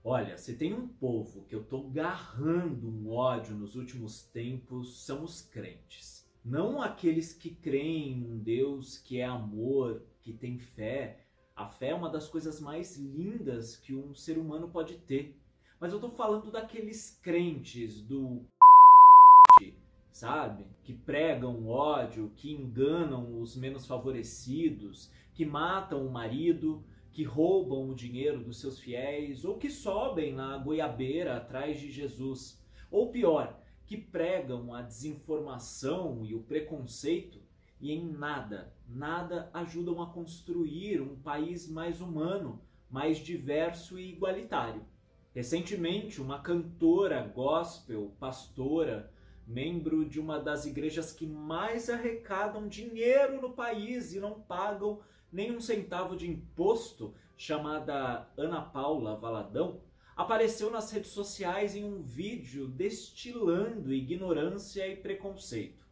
Olha, se tem um povo que eu tô garrando um ódio nos últimos tempos, são os crentes. Não aqueles que creem em um Deus que é amor, que tem fé. A fé é uma das coisas mais lindas que um ser humano pode ter. Mas eu tô falando daqueles crentes do sabe? Que pregam ódio, que enganam os menos favorecidos, que matam o marido, que roubam o dinheiro dos seus fiéis, ou que sobem na goiabeira atrás de Jesus. Ou pior, que pregam a desinformação e o preconceito e em nada ajudam a construir um país mais humano, mais diverso e igualitário. Recentemente, uma cantora gospel, pastora, membro de uma das igrejas que mais arrecadam dinheiro no país e não pagam nem um centavo de imposto, chamada Ana Paula Valadão, apareceu nas redes sociais em um vídeo destilando ignorância e preconceito.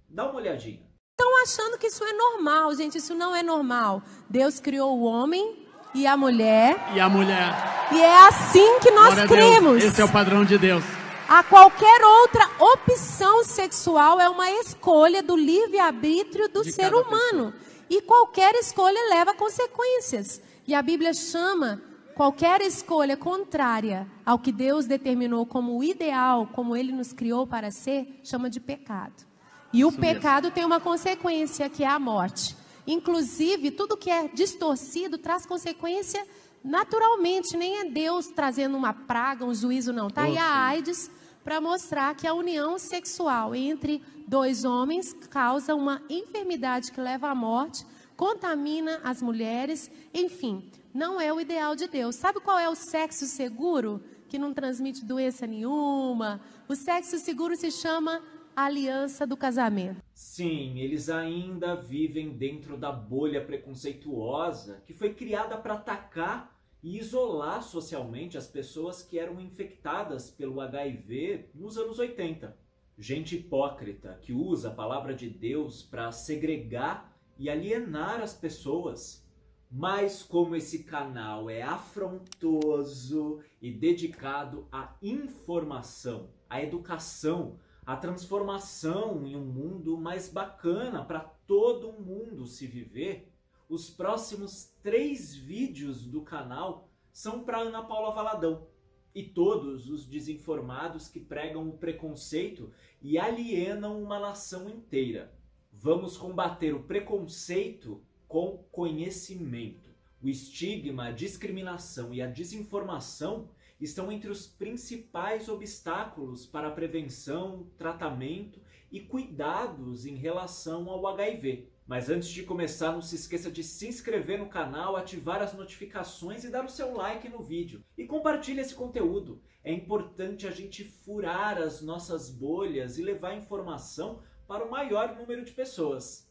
Dá uma olhadinha. Estão achando que isso é normal, gente. Isso não é normal. Deus criou o homem e a mulher. E é assim que nós cremos. Esse é o padrão de Deus. A qualquer outra opção sexual é uma escolha do livre-arbítrio do ser humano. E qualquer escolha leva consequências. E a Bíblia chama qualquer escolha contrária ao que Deus determinou como ideal, como Ele nos criou para ser, chama de pecado. E o pecado tem uma consequência, que é a morte. Inclusive, tudo que é distorcido traz consequência naturalmente. Nem é Deus trazendo uma praga, um juízo, não. Tá aí a AIDS para mostrar que a união sexual entre dois homens causa uma enfermidade que leva à morte, contamina as mulheres, enfim, não é o ideal de Deus. Sabe qual é o sexo seguro? Que não transmite doença nenhuma. O sexo seguro se chama aliança do casamento. Sim, eles ainda vivem dentro da bolha preconceituosa que foi criada para atacar e isolar socialmente as pessoas que eram infectadas pelo HIV nos anos 80. Gente hipócrita que usa a palavra de Deus para segregar e alienar as pessoas. Mas como esse canal é afrontoso e dedicado à informação, à educação, à transformação em um mundo mais bacana para todo mundo se viver, os próximos 3 vídeos do canal são para Ana Paula Valadão e todos os desinformados que pregam o preconceito e alienam uma nação inteira. Vamos combater o preconceito com conhecimento. O estigma, a discriminação e a desinformação estão entre os principais obstáculos para a prevenção, tratamento e cuidados em relação ao HIV. Mas antes de começar, não se esqueça de se inscrever no canal, ativar as notificações e dar o seu like no vídeo. E compartilhe esse conteúdo. É importante a gente furar as nossas bolhas e levar informação para o maior número de pessoas.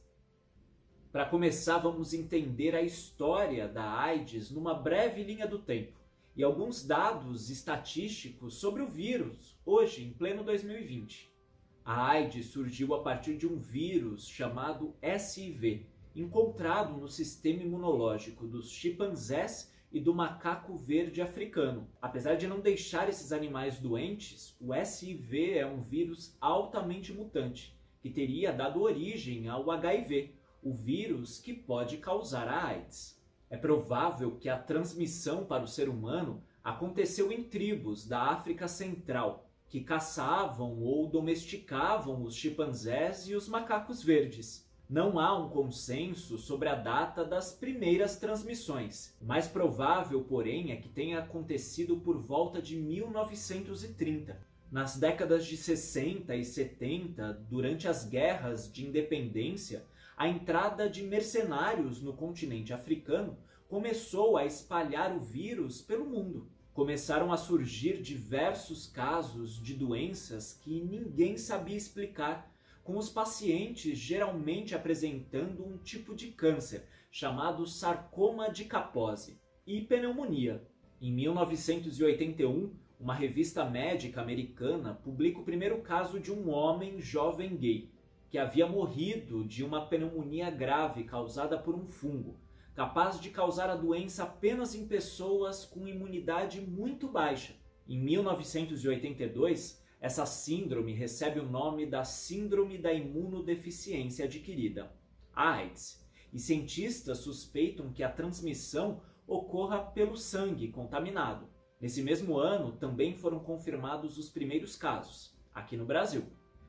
Para começar, vamos entender a história da AIDS numa breve linha do tempo e alguns dados estatísticos sobre o vírus, hoje, em pleno 2020. A AIDS surgiu a partir de um vírus chamado SIV, encontrado no sistema imunológico dos chimpanzés e do macaco verde africano. Apesar de não deixar esses animais doentes, o SIV é um vírus altamente mutante, que teria dado origem ao HIV, o vírus que pode causar a AIDS. É provável que a transmissão para o ser humano aconteceu em tribos da África Central, que caçavam ou domesticavam os chimpanzés e os macacos verdes. Não há um consenso sobre a data das primeiras transmissões. O mais provável, porém, é que tenha acontecido por volta de 1930. Nas décadas de 60 e 70, durante as guerras de independência, a entrada de mercenários no continente africano começou a espalhar o vírus pelo mundo. Começaram a surgir diversos casos de doenças que ninguém sabia explicar, com os pacientes geralmente apresentando um tipo de câncer, chamado sarcoma de Kaposi, e pneumonia. Em 1981, uma revista médica americana publica o primeiro caso de um homem jovem gay, que havia morrido de uma pneumonia grave causada por um fungo, capaz de causar a doença apenas em pessoas com imunidade muito baixa. Em 1982, essa síndrome recebe o nome da Síndrome da Imunodeficiência Adquirida, a AIDS, e cientistas suspeitam que a transmissão ocorra pelo sangue contaminado. Nesse mesmo ano, também foram confirmados os primeiros casos, aqui no Brasil.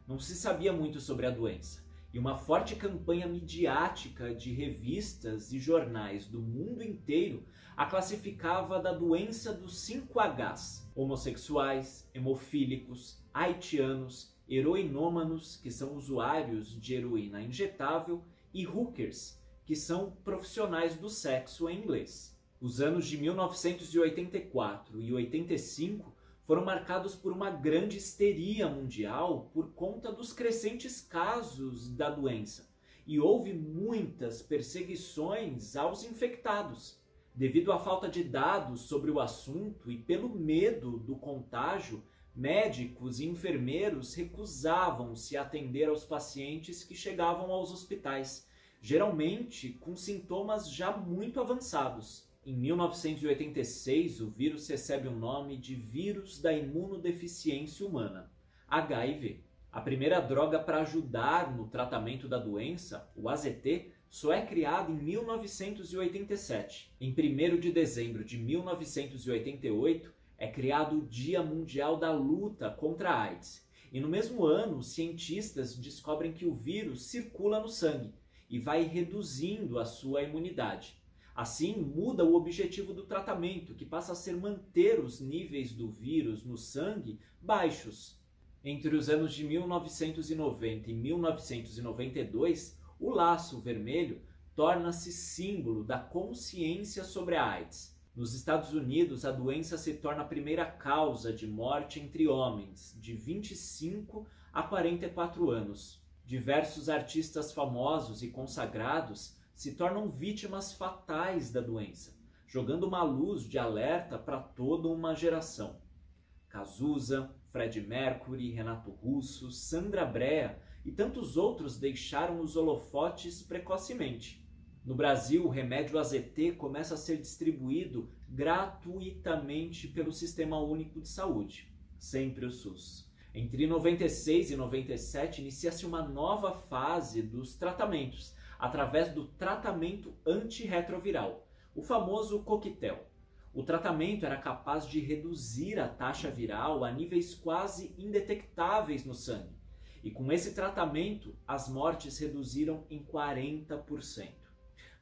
Não se sabia muito sobre a doença, e uma forte campanha midiática de revistas e jornais do mundo inteiro a classificava da doença dos 5Hs: homossexuais, hemofílicos, haitianos, heroinômanos, que são usuários de heroína injetável, e hookers, que são profissionais do sexo em inglês. Os anos de 1984 e 85 foram marcados por uma grande histeria mundial por conta dos crescentes casos da doença, e houve muitas perseguições aos infectados. Devido à falta de dados sobre o assunto e pelo medo do contágio, médicos e enfermeiros recusavam-se a atender aos pacientes que chegavam aos hospitais, geralmente com sintomas já muito avançados. Em 1986, o vírus recebe o nome de vírus da imunodeficiência humana, HIV. A primeira droga para ajudar no tratamento da doença, o AZT, só é criado em 1987. Em 1º de dezembro de 1988, é criado o Dia Mundial da Luta contra a AIDS. E no mesmo ano, cientistas descobrem que o vírus circula no sangue e vai reduzindo a sua imunidade. Assim, muda o objetivo do tratamento, que passa a ser manter os níveis do vírus no sangue baixos. Entre os anos de 1990 e 1992, o laço vermelho torna-se símbolo da consciência sobre a AIDS. Nos Estados Unidos, a doença se torna a primeira causa de morte entre homens de 25 a 44 anos. Diversos artistas famosos e consagrados se tornam vítimas fatais da doença, jogando uma luz de alerta para toda uma geração. Cazuza, Freddie Mercury, Renato Russo, Sandra Brea e tantos outros deixaram os holofotes precocemente. No Brasil, o remédio AZT começa a ser distribuído gratuitamente pelo Sistema Único de Saúde, sempre o SUS. Entre 96 e 97, inicia-se uma nova fase dos tratamentos, através do tratamento antirretroviral, o famoso coquetel. O tratamento era capaz de reduzir a taxa viral a níveis quase indetectáveis no sangue. E com esse tratamento, as mortes reduziram em 40%.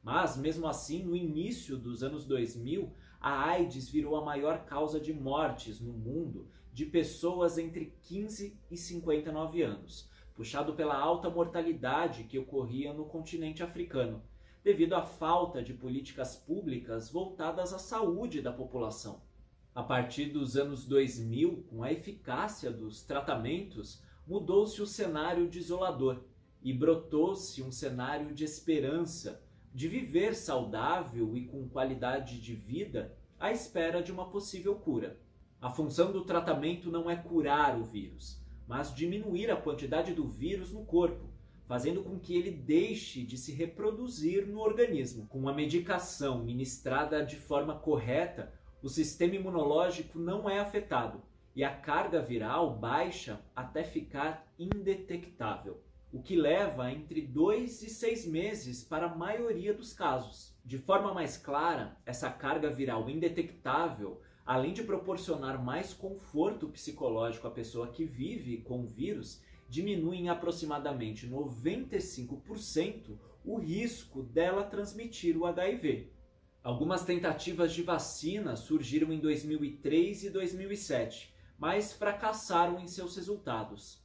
Mas, mesmo assim, no início dos anos 2000, a AIDS virou a maior causa de mortes no mundo de pessoas entre 15 e 59 anos, puxado pela alta mortalidade que ocorria no continente africano, devido à falta de políticas públicas voltadas à saúde da população. A partir dos anos 2000, com a eficácia dos tratamentos, mudou-se o cenário desolador e brotou-se um cenário de esperança, de viver saudável e com qualidade de vida à espera de uma possível cura. A função do tratamento não é curar o vírus, mas diminuir a quantidade do vírus no corpo, fazendo com que ele deixe de se reproduzir no organismo. Com a medicação ministrada de forma correta, o sistema imunológico não é afetado e a carga viral baixa até ficar indetectável, o que leva entre 2 e 6 meses para a maioria dos casos. De forma mais clara, essa carga viral indetectável, além de proporcionar mais conforto psicológico à pessoa que vive com o vírus, diminui em aproximadamente 95% o risco dela transmitir o HIV. Algumas tentativas de vacina surgiram em 2003 e 2007, mas fracassaram em seus resultados.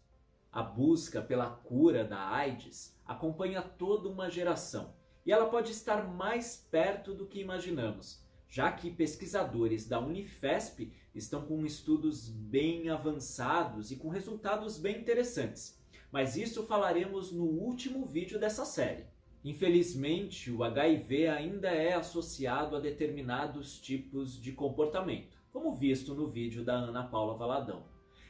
A busca pela cura da AIDS acompanha toda uma geração, e ela pode estar mais perto do que imaginamos, já que pesquisadores da Unifesp estão com estudos bem avançados e com resultados bem interessantes. Mas isso falaremos no último vídeo dessa série. Infelizmente, o HIV ainda é associado a determinados tipos de comportamento, como visto no vídeo da Ana Paula Valadão.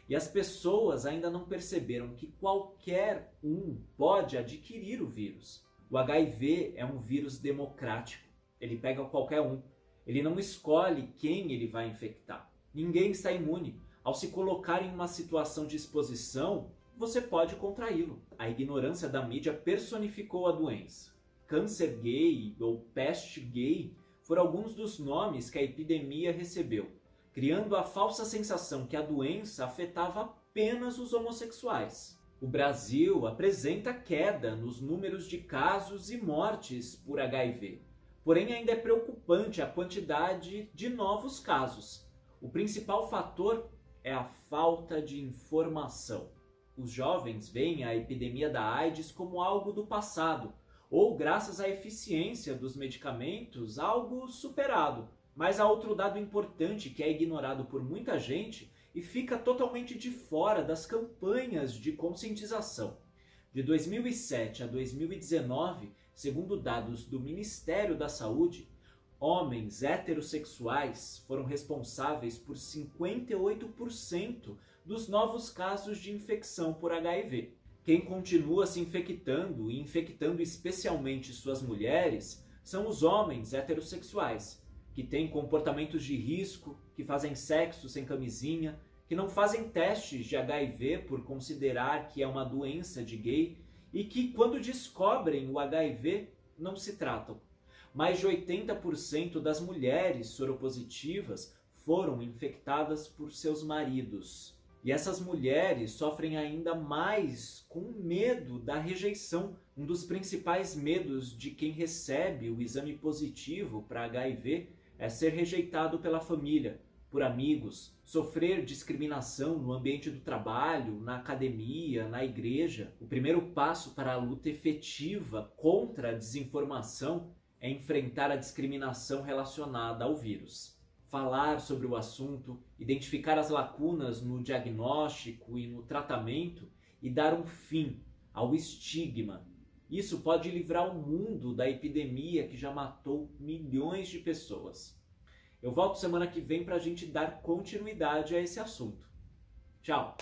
E as pessoas ainda não perceberam que qualquer um pode adquirir o vírus. O HIV é um vírus democrático. ele pega qualquer um. Ele não escolhe quem ele vai infectar. Ninguém está imune. Ao se colocar em uma situação de exposição, você pode contraí-lo. A ignorância da mídia personificou a doença. Câncer gay ou peste gay foram alguns dos nomes que a epidemia recebeu, criando a falsa sensação que a doença afetava apenas os homossexuais. O Brasil apresenta queda nos números de casos e mortes por HIV. Porém, ainda é preocupante a quantidade de novos casos. O principal fator é a falta de informação. Os jovens veem a epidemia da AIDS como algo do passado, ou, graças à eficiência dos medicamentos, algo superado. Mas há outro dado importante que é ignorado por muita gente e fica totalmente de fora das campanhas de conscientização. De 2007 a 2019, segundo dados do Ministério da Saúde, homens heterossexuais foram responsáveis por 58% dos novos casos de infecção por HIV. Quem continua se infectando e infectando especialmente suas mulheres são os homens heterossexuais, que têm comportamentos de risco, que fazem sexo sem camisinha, que não fazem testes de HIV por considerar que é uma doença de gay e que, quando descobrem o HIV, não se tratam. Mais de 80% das mulheres soropositivas foram infectadas por seus maridos. E essas mulheres sofrem ainda mais com medo da rejeição. Um dos principais medos de quem recebe o exame positivo para HIV é ser rejeitado pela família, por amigos, sofrer discriminação no ambiente do trabalho, na academia, na igreja. O primeiro passo para a luta efetiva contra a desinformação é enfrentar a discriminação relacionada ao vírus. Falar sobre o assunto, identificar as lacunas no diagnóstico e no tratamento e dar um fim ao estigma. Isso pode livrar o mundo da epidemia que já matou milhões de pessoas. Eu volto semana que vem para a gente dar continuidade a esse assunto. Tchau!